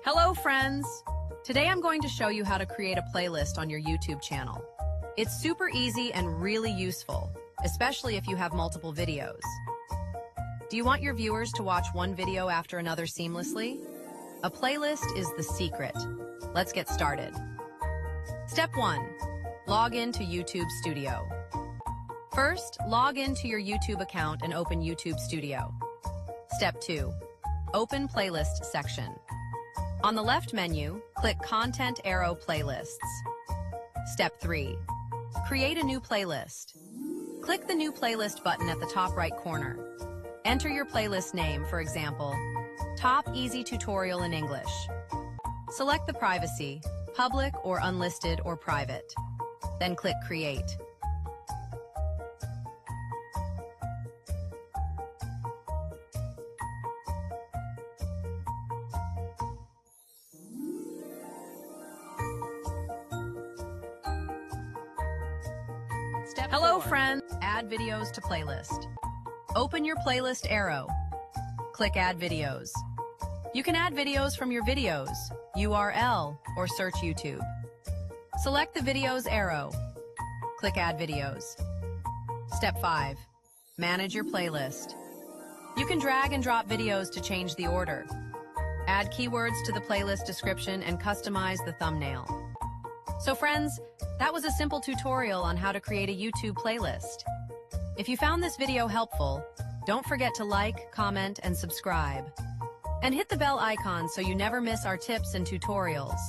Hello, friends! Today I'm going to show you how to create a playlist on your YouTube channel. It's super easy and really useful, especially if you have multiple videos. Do you want your viewers to watch one video after another seamlessly? A playlist is the secret. Let's get started. Step 1. Log in to YouTube Studio. First, log into your YouTube account and open YouTube Studio. Step 2. Open Playlist section. On the left menu, click Content Arrow Playlists. Step 3. Create a new playlist. Click the New Playlist button at the top right corner. Enter your playlist name, for example, Top Easy Tutorial in English. Select the privacy, public or unlisted or private. Then click Create. Hello, friends! Add videos to playlist. Open your playlist arrow. Click Add Videos. You can add videos from your videos, URL, or search YouTube. Select the Videos arrow. Click Add Videos. Step 5. Manage your playlist. You can drag and drop videos to change the order. Add keywords to the playlist description and customize the thumbnail. So friends, that was a simple tutorial on how to create a YouTube playlist. If you found this video helpful, don't forget to like, comment, and subscribe. And hit the bell icon so you never miss our tips and tutorials.